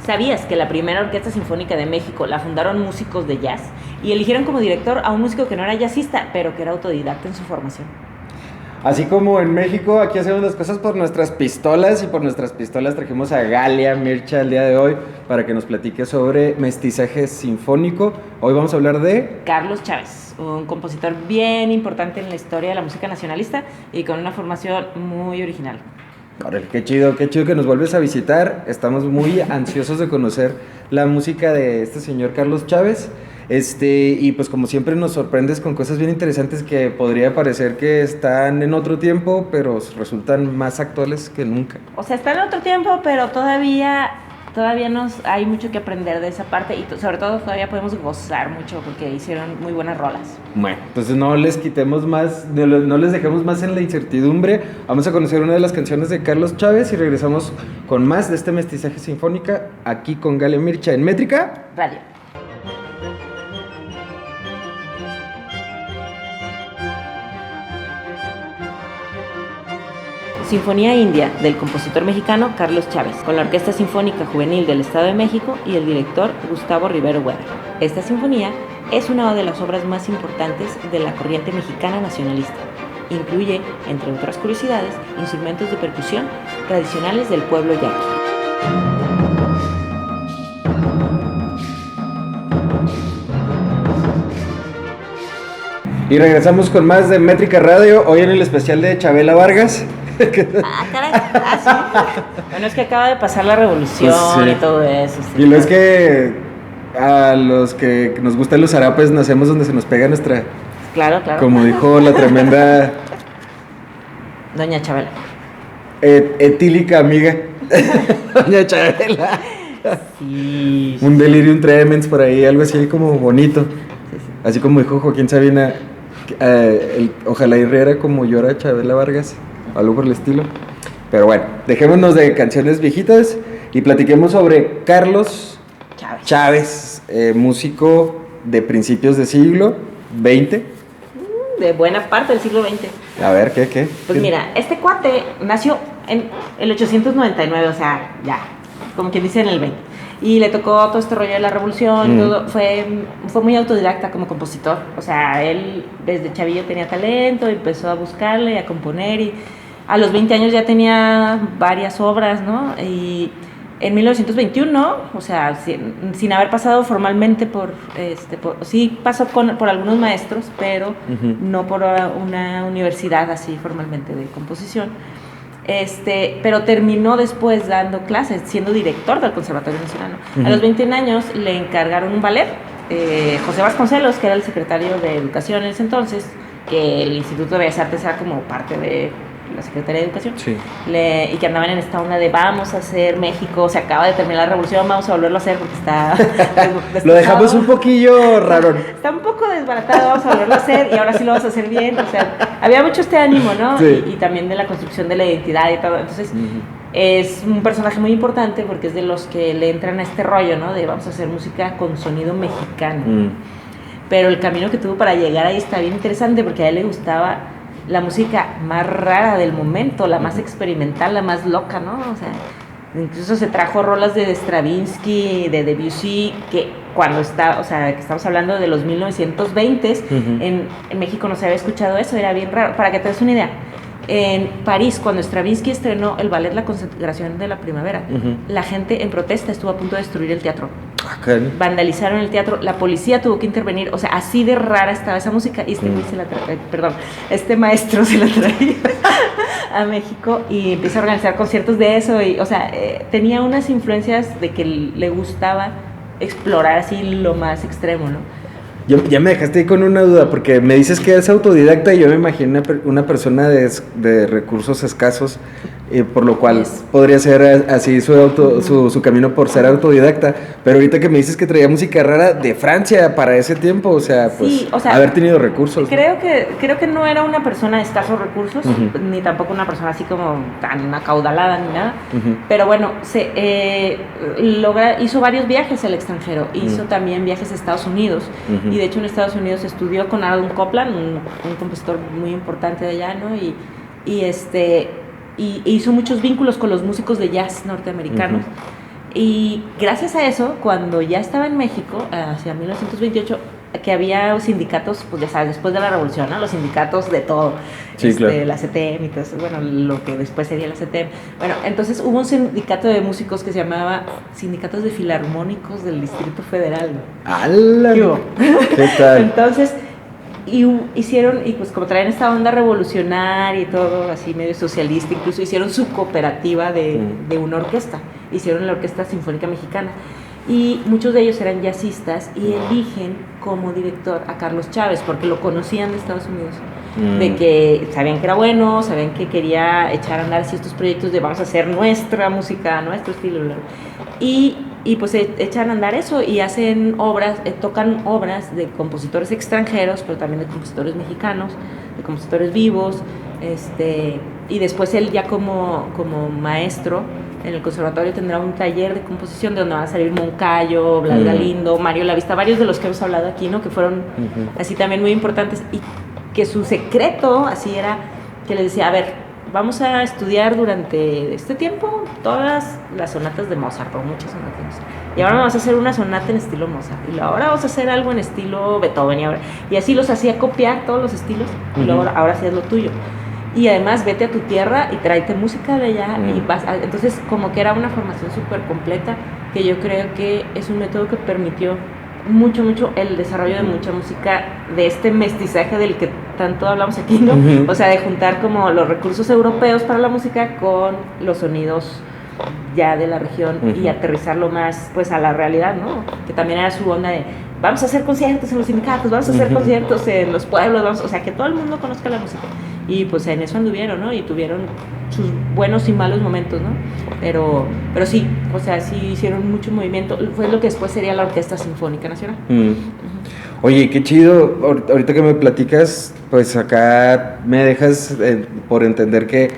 ¿Sabías que la primera Orquesta Sinfónica de México la fundaron músicos de jazz y eligieron como director a un músico que no era jazzista, pero que era autodidacta en su formación? Así como en México, aquí hacemos las cosas por nuestras pistolas, y por nuestras pistolas trajimos a Galia Mircha el día de hoy para que nos platique sobre mestizaje sinfónico. Hoy vamos a hablar de Carlos Chávez, un compositor bien importante en la historia de la música nacionalista y con una formación muy original. Órale, qué chido que nos vuelves a visitar. Estamos muy ansiosos de conocer la música de este señor Carlos Chávez. Y pues como siempre nos sorprendes con cosas bien interesantes que podría parecer que están en otro tiempo, pero resultan más actuales que nunca. O sea, está en otro tiempo, pero todavía hay mucho que aprender de esa parte y sobre todo todavía podemos gozar mucho porque hicieron muy buenas rolas. Bueno, entonces no les quitemos más, no les dejemos más en la incertidumbre. Vamos a conocer una de las canciones de Carlos Chávez y regresamos con más de este mestizaje sinfónica aquí con Galia Mircha en Métrica Radio. Sinfonía India, del compositor mexicano Carlos Chávez, con la Orquesta Sinfónica Juvenil del Estado de México y el director Gustavo Rivero Weber. Esta sinfonía es una de las obras más importantes de la corriente mexicana nacionalista. Incluye, entre otras curiosidades, instrumentos de percusión tradicionales del pueblo yaqui. Y regresamos con más de Métrica Radio, hoy en el especial de Chabela Vargas. Caray, sí. Bueno, es que acaba de pasar la revolución, pues sí, y todo eso. Sí, y lo es que a los que nos gustan los zarapes nacemos donde se nos pega nuestra... Claro. Como dijo la tremenda... Doña Chabela. Etílica amiga. Doña Chabela. Sí. Un delirium tremens por ahí, algo así como bonito. Sí. Así como dijo Joaquín Sabina, ojalá y riera como llora Chabela Vargas. Algo por el estilo. Pero bueno, dejémonos de canciones viejitas y platiquemos sobre Carlos Chávez, músico de principios del siglo XX. De buena parte del siglo XX. A ver, ¿qué? Pues mira, este cuate nació en el 899, o sea, ya, como quien dice en el 20. Y le tocó todo este rollo de la revolución, todo, fue muy autodidacta como compositor. O sea, él desde chavillo tenía talento, empezó a buscarle, a componer y a los 20 años ya tenía varias obras, ¿no? Y en 1921, o sea, sin haber pasado formalmente sí pasó por algunos maestros, pero no por una universidad así formalmente de composición. Pero terminó después dando clases, siendo director del Conservatorio Nacional, ¿no? A los 21 años le encargaron un ballet, José Vasconcelos, que era el secretario de Educación en ese entonces, que el Instituto de Bellas Artes era como parte de la Secretaría de Educación, sí. Y que andaban en esta onda de vamos a hacer México, se acaba de terminar la revolución, vamos a volverlo a hacer porque está... Lo dejamos un poquillo raro. Está un poco desbaratado, vamos a volverlo a hacer y ahora sí lo vamos a hacer bien. O sea, había mucho este ánimo, ¿no? Sí. Y también de la construcción de la identidad y todo. Entonces, es un personaje muy importante porque es de los que le entran a este rollo, ¿no? De vamos a hacer música con sonido mexicano. Pero el camino que tuvo para llegar ahí está bien interesante porque a él le gustaba la música más rara del momento, la más experimental, la más loca, ¿no? O sea, incluso se trajo rolas de Stravinsky, de Debussy, que cuando está, o sea, que estamos hablando de los 1920s, en México no se había escuchado eso, era bien raro. Para que te des una idea, en París, cuando Stravinsky estrenó el ballet La Consagración de la Primavera, la gente en protesta estuvo a punto de destruir el teatro. Vandalizaron el teatro, la policía tuvo que intervenir, o sea, así de rara estaba esa música y este maestro se la traía a México y empieza a organizar conciertos de eso y, o sea, tenía unas influencias de que le gustaba explorar así lo más extremo, ¿no? Ya me dejaste ahí con una duda, porque me dices que es autodidacta y yo me imagino una persona de recursos escasos, por lo cual podría ser así su camino por ser autodidacta. Pero ahorita que me dices que traía música rara de Francia para ese tiempo, o sea, pues sí, o sea, haber tenido recursos. Creo que no era una persona de escasos recursos, ni tampoco una persona así como tan acaudalada ni nada. Pero bueno, hizo varios viajes al extranjero, hizo también viajes a Estados Unidos. Y de hecho en Estados Unidos estudió con Aaron Copland, un compositor muy importante de allá, ¿no? Y hizo muchos vínculos con los músicos de jazz norteamericanos. Y gracias a eso, cuando ya estaba en México, hacia 1928, que había sindicatos, pues ya sabes, después de la revolución, ¿no? Los sindicatos de todo, sí, claro. La CTM y todo eso, bueno, lo que después sería la CTM. Bueno, entonces hubo un sindicato de músicos que se llamaba Sindicatos de Filarmónicos del Distrito Federal, ¿no? ¡Hala! ¿Qué tal? Entonces, hicieron, y pues como traen esta onda revolucionaria y todo, así medio socialista, incluso hicieron su cooperativa de una orquesta, hicieron la Orquesta Sinfónica Mexicana. Y muchos de ellos eran jazzistas y eligen como director a Carlos Chávez porque lo conocían de Estados Unidos, de que sabían que era bueno, sabían que quería echar a andar estos proyectos de vamos a hacer nuestra música, nuestro estilo, y pues echan a andar eso y hacen obras, tocan obras de compositores extranjeros, pero también de compositores mexicanos, de compositores vivos, y después él ya como maestro en el conservatorio tendrá un taller de composición de donde van a salir Moncayo, Blas Galindo, Mario Lavista, varios de los que hemos hablado aquí, ¿no? Que fueron así también muy importantes y que su secreto así era que les decía, a ver, vamos a estudiar durante este tiempo todas las sonatas de Mozart, o muchas sonatas de Mozart. Y ahora vamos a hacer una sonata en estilo Mozart. Y ahora vamos a hacer algo en estilo Beethoven. Y así los hacía copiar todos los estilos. Y luego ahora sí es lo tuyo. Y además vete a tu tierra y tráete música de allá y vas entonces como que era una formación súper completa que yo creo que es un método que permitió mucho el desarrollo de mucha música de este mestizaje del que tanto hablamos aquí, ¿no? O sea, de juntar como los recursos europeos para la música con los sonidos ya de la región y aterrizarlo más pues a la realidad, ¿no? Que también era su onda de vamos a hacer conciertos en los sindicatos, vamos a hacer conciertos en los pueblos, o sea, que todo el mundo conozca la música. Y pues en eso anduvieron, ¿no? Y tuvieron sus buenos y malos momentos, ¿no? Pero sí, o sea, sí hicieron mucho movimiento. Fue lo que después sería la Orquesta Sinfónica Nacional. Oye, qué chido. Ahorita que me platicas, pues acá me dejas por entender que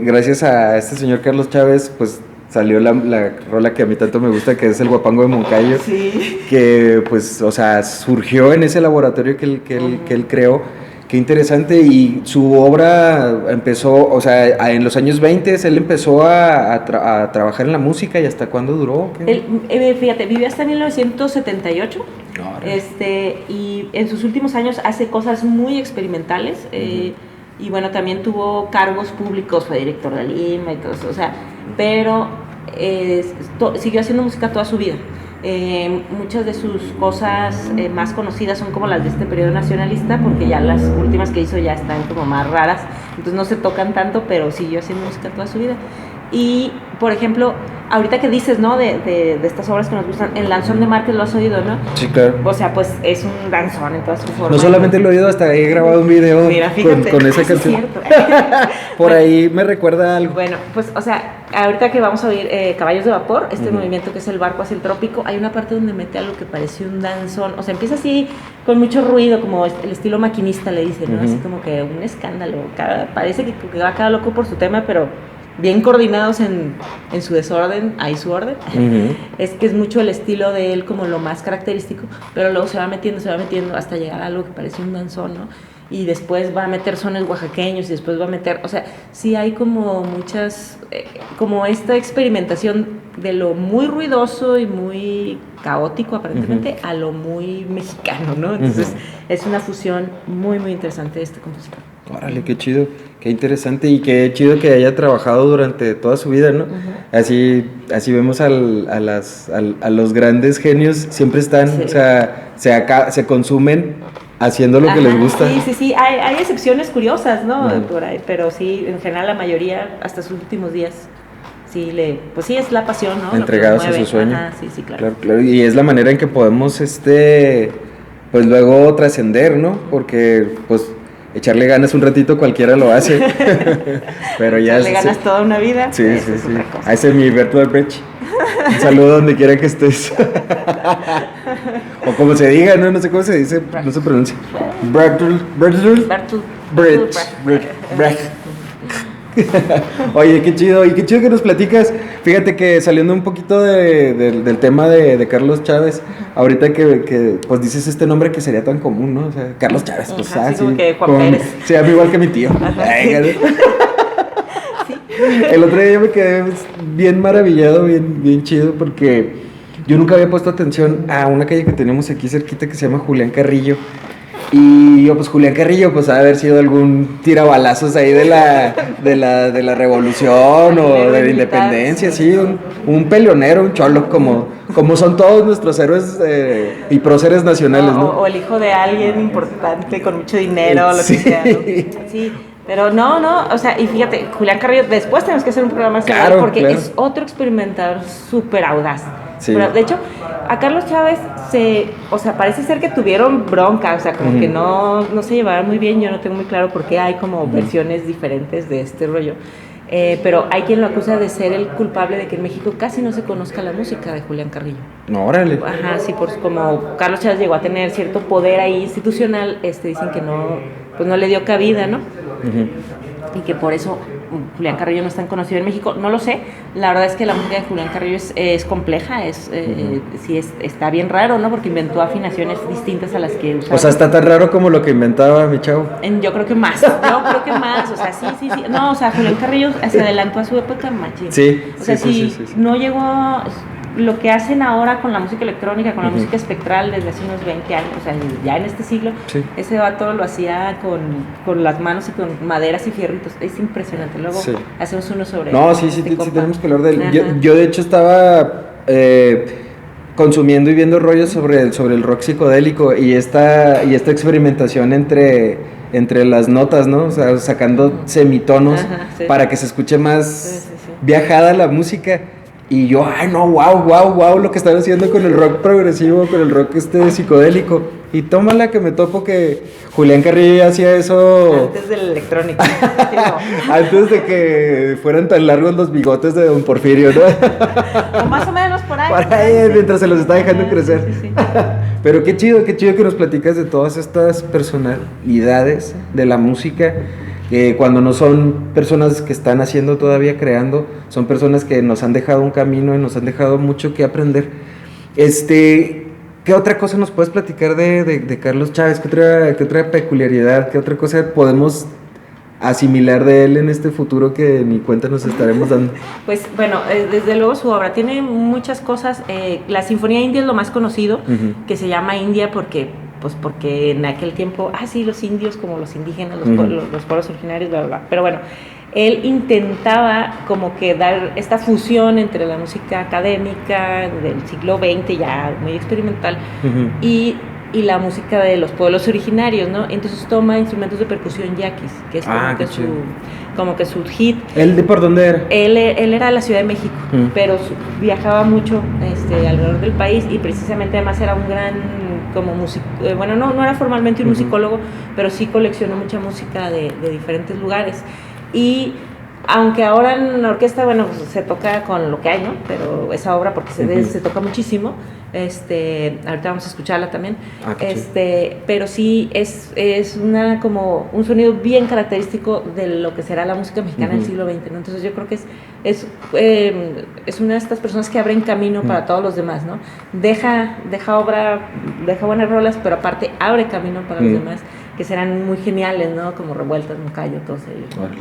gracias a este señor Carlos Chávez, pues salió la rola que a mí tanto me gusta, que es el Guapango de Moncayo. Sí. Que pues, o sea, surgió en ese laboratorio que él creó. Qué interesante, y su obra empezó, o sea, en los años 20 él empezó a trabajar en la música. ¿Y hasta cuándo duró? Fíjate, vivió hasta 1978, y en sus últimos años hace cosas muy experimentales, y bueno, también tuvo cargos públicos, fue director de Lima y todo eso, o sea, pero siguió haciendo música toda su vida. Muchas de sus cosas más conocidas son como las de este periodo nacionalista, porque ya las últimas que hizo ya están como más raras, entonces no se tocan tanto, pero siguió haciendo música toda su vida. Y, por ejemplo, ahorita que dices, ¿no? De estas obras que nos gustan, el danzón de Márquez lo has oído, ¿no? Sí, claro. O sea, pues es un danzón en toda su forma. No solamente lo he oído, hasta he grabado un video. Mira, fíjate, con esa canción. Es cierto. Por ahí me recuerda algo. Bueno, pues, o sea, ahorita que vamos a oír Caballos de Vapor, movimiento que es el barco hacia el trópico, hay una parte donde mete algo que parece un danzón, o sea, empieza así con mucho ruido, como el estilo maquinista le dicen, ¿no? Así como que un escándalo, parece que va cada loco por su tema, pero bien coordinados en su desorden, hay su orden. Es que es mucho el estilo de él como lo más característico, pero luego se va metiendo hasta llegar a algo que parece un danzón, ¿no? Y después va a meter sones oaxaqueños y después va a meter, o sea, sí hay como muchas, como esta experimentación de lo muy ruidoso y muy caótico aparentemente a lo muy mexicano, ¿no? Entonces es una fusión muy interesante de este compositor. Órale, qué chido, qué interesante, y qué chido que haya trabajado durante toda su vida, ¿no? Así vemos a los grandes genios, siempre están, o sea, se consumen haciendo lo que les gusta. Sí, hay excepciones curiosas, ¿no? Por ahí, pero sí, en general la mayoría, hasta sus últimos días, pues sí es la pasión, ¿no? Entregados a su sueño. Sí, claro. Y es la manera en que podemos, pues luego trascender, ¿no? Porque, pues, echarle ganas un ratito cualquiera lo hace. Pero ya echarle ganas toda una vida. Sí. A ese es mi Bertolt Brecht. Un saludo donde quiera que estés. O como se diga, no sé cómo se dice, no se pronuncia. Bertolt Brecht. Oye, qué chido, y qué chido que nos platicas. Fíjate que saliendo un poquito del tema de Carlos Chávez, ahorita que pues dices este nombre que sería tan común, ¿no? O sea, Carlos Chávez, pues así como que Juan Pérez. Se llama igual que mi tío. El otro día yo me quedé bien maravillado, bien chido, porque yo nunca había puesto atención a una calle que tenemos aquí cerquita que se llama Julián Carrillo. Y yo, pues Julián Carrillo, pues ha de haber sido algún tirabalazos ahí de la revolución o de la independencia, sí, un peleonero, un cholo, como son todos nuestros héroes y próceres nacionales, ¿no? O el hijo de alguien importante con mucho dinero, o lo sí. que sea, ¿no? Sí. Pero no, o sea, y fíjate, Julián Carrillo, después tenemos que hacer un programa sobre él porque es otro experimentador súper audaz. Sí. Pero, de hecho, a Carlos Chávez parece ser que tuvieron bronca, o sea, como que no se llevaron muy bien. Yo no tengo muy claro por qué hay como versiones diferentes de este rollo. Pero hay quien lo acusa de ser el culpable de que en México casi no se conozca la música de Julián Carrillo. No, órale. Ajá, sí, como Carlos Chávez llegó a tener cierto poder ahí institucional, dicen que no le dio cabida, ¿no? Y que por eso Julián Carrillo no es tan conocido en México. No lo sé, la verdad es que la música de Julián Carrillo es compleja, sí está bien raro, ¿no? Porque inventó afinaciones distintas a las que usaba. O sea, está tan raro como lo que inventaba mi chavo. Yo creo que más, o sea, sí. No, o sea, Julián Carrillo se adelantó a su época machín. Sí. O sea, sí. No llegó lo que hacen ahora con la música electrónica, con la música espectral desde hace unos 20 años, o sea, ya en este siglo, ese vato lo hacía con las manos y con maderas y fierritos, es impresionante. Luego hacemos uno sobre sí tenemos que hablar de él. Yo de hecho estaba consumiendo y viendo rollos sobre el rock psicodélico y esta experimentación entre las notas, ¿no? O sea, sacando semitonos para que se escuche más viajada la música. Y yo, wow, lo que están haciendo con el rock progresivo, con el rock psicodélico. Y tómala que me topo que Julián Carrillo ya hacía eso... Antes del electrónico. Antes de que fueran tan largos los bigotes de Don Porfirio, ¿no? O más o menos por ahí. Por ahí, mientras se los está dejando crecer. Sí. Pero qué chido que nos platicas de todas estas personalidades de la música. Cuando no son personas que están haciendo todavía, creando, son personas que nos han dejado un camino y nos han dejado mucho que aprender. ¿Qué otra cosa nos puedes platicar de Carlos Chávez? ¿Qué otra peculiaridad? ¿Qué otra cosa podemos asimilar de él en este futuro que ni cuenta nos estaremos dando? Pues bueno, desde luego su obra tiene muchas cosas. La Sinfonía India es lo más conocido, que se llama India porque en aquel tiempo, los indios como los indígenas, los pueblos originarios, bla, bla, bla. Pero bueno, él intentaba como que dar esta fusión entre la música académica del siglo XX, ya muy experimental, y la música de los pueblos originarios, ¿no? Entonces toma instrumentos de percusión yaquis, que es como que su hit. ¿Él de por dónde era? Él era de la Ciudad de México, pero viajaba mucho alrededor del país y precisamente además era un gran como músico, no era formalmente un musicólogo, pero sí coleccionó mucha música de diferentes lugares. Y aunque ahora en la orquesta, se toca con lo que hay, ¿no? Pero esa obra, porque se toca muchísimo, ahorita vamos a escucharla también, pero sí es como un sonido bien característico de lo que será la música mexicana del siglo XX, ¿no? Entonces yo creo que es una de estas personas que abren camino para todos los demás, ¿no? Deja buenas rolas, pero aparte abre camino para los demás, que serán muy geniales, ¿no? Como Revueltas, Moncayo, todos ellos. Bueno.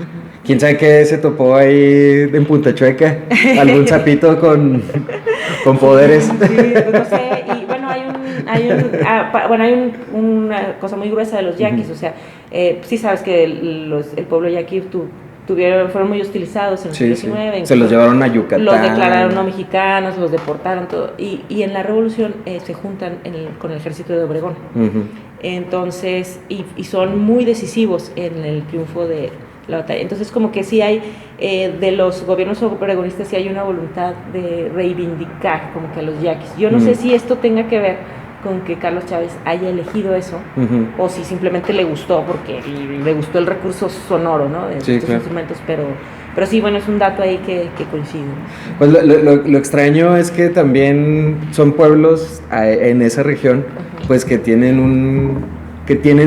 ¿Quién sabe qué se topó ahí en Punta Chueca? ¿Algún sapito con poderes? Sí, no sé, y bueno, hay una cosa muy gruesa de los yaquis, o sea, sí sabes que el pueblo yaqui fueron muy hostilizados en el siglo XIX. Se los llevaron a Yucatán. Los declararon no mexicanos, los deportaron, todo. Y en la revolución se juntan con el ejército de Obregón. Entonces, y son muy decisivos en el triunfo de la batalla. Entonces, como que sí hay, de los gobiernos obregonistas, sí hay una voluntad de reivindicar como que a los yaquis. Yo no sé si esto tenga que ver con que Carlos Chávez haya elegido eso, o si simplemente le gustó, porque le gustó el recurso sonoro, ¿no? De estos instrumentos, pero sí, es un dato ahí que coincide. Pues lo extraño es que también son pueblos en esa región, pues que tienen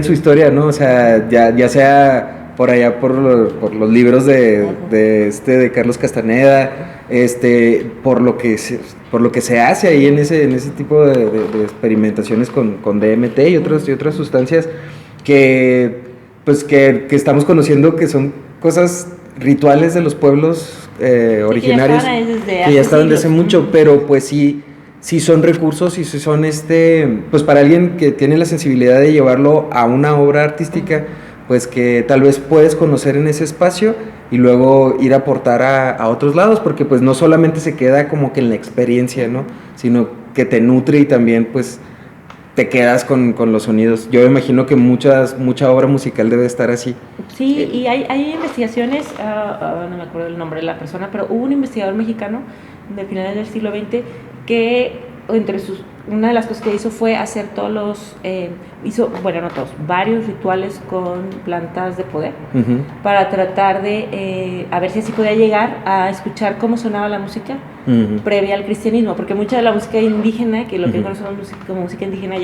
su historia, ¿no? O sea, ya sea por allá por los libros de Carlos Castaneda, por lo que se hace ahí en ese tipo de experimentaciones con DMT y otras sustancias que estamos conociendo, que son cosas rituales de los pueblos originarios que ya estaban desde hace mucho, pero pues sí son recursos y sí son pues para alguien que tiene la sensibilidad de llevarlo a una obra artística, pues que tal vez puedes conocer en ese espacio y luego ir a aportar a otros lados, porque pues no solamente se queda como que en la experiencia, ¿no? Sino que te nutre y también pues te quedas con los sonidos. Yo imagino que mucha obra musical debe estar así. Sí, y hay investigaciones, no me acuerdo el nombre de la persona, pero hubo un investigador mexicano de finales del siglo XX que una de las cosas que hizo fue hacer varios rituales con plantas de poder, para tratar de a ver si así podía llegar a escuchar cómo sonaba la música previa al cristianismo, porque mucha de la música indígena, que lo que conocemos como música indígena,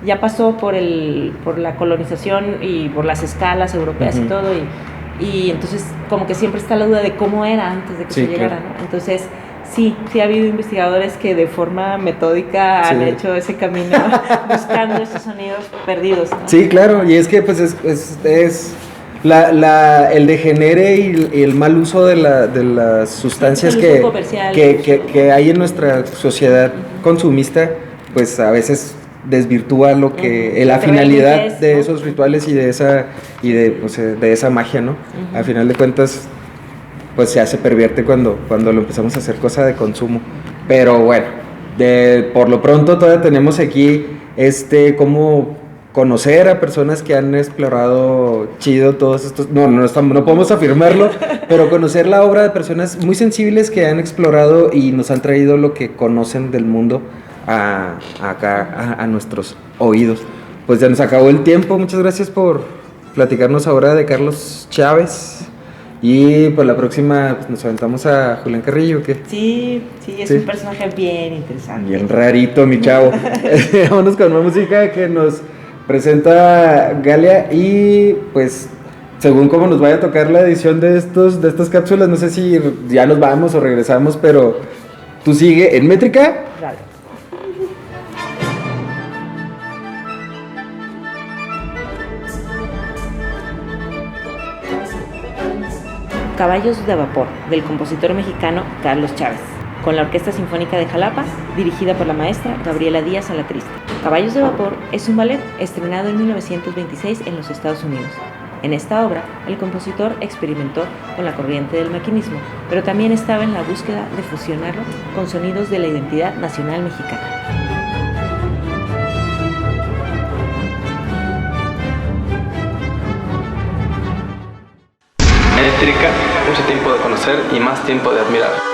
ya pasó por la colonización y por las escalas europeas y todo, y entonces como que siempre está la duda de cómo era antes de que se llegara, claro, ¿no? Entonces sí ha habido investigadores que de forma metódica han hecho ese camino buscando esos sonidos perdidos, ¿no? Sí, claro, y es que pues es el degenere y el mal uso de las sustancias que hay en nuestra sociedad consumista, pues a veces desvirtúa lo que la finalidad de esos rituales y de esa magia, ¿no? Al final de cuentas pues se pervierte cuando lo empezamos a hacer cosa de consumo. Pero bueno, por lo pronto todavía tenemos aquí cómo conocer a personas que han explorado chido todos estos, no podemos afirmarlo, pero conocer la obra de personas muy sensibles que han explorado y nos han traído lo que conocen del mundo acá a nuestros oídos. Pues ya nos acabó el tiempo. Muchas gracias por platicarnos ahora de Carlos Chávez. Y pues la próxima pues, nos aventamos a Julián Carrillo, ¿qué? Sí, es un personaje bien interesante. Bien rarito, mi chavo. Vámonos con una música que nos presenta Galia y pues según cómo nos vaya a tocar la edición de estas cápsulas, no sé si ya nos vamos o regresamos, pero tú sigue en métrica. Dale. Caballos de Vapor, del compositor mexicano Carlos Chávez, con la Orquesta Sinfónica de Jalapa, dirigida por la maestra Gabriela Díaz Alatriste. Caballos de Vapor es un ballet estrenado en 1926 en los Estados Unidos. En esta obra, el compositor experimentó con la corriente del maquinismo, pero también estaba en la búsqueda de fusionarlo con sonidos de la identidad nacional mexicana. Métrica, mucho tiempo de conocer y más tiempo de admirar.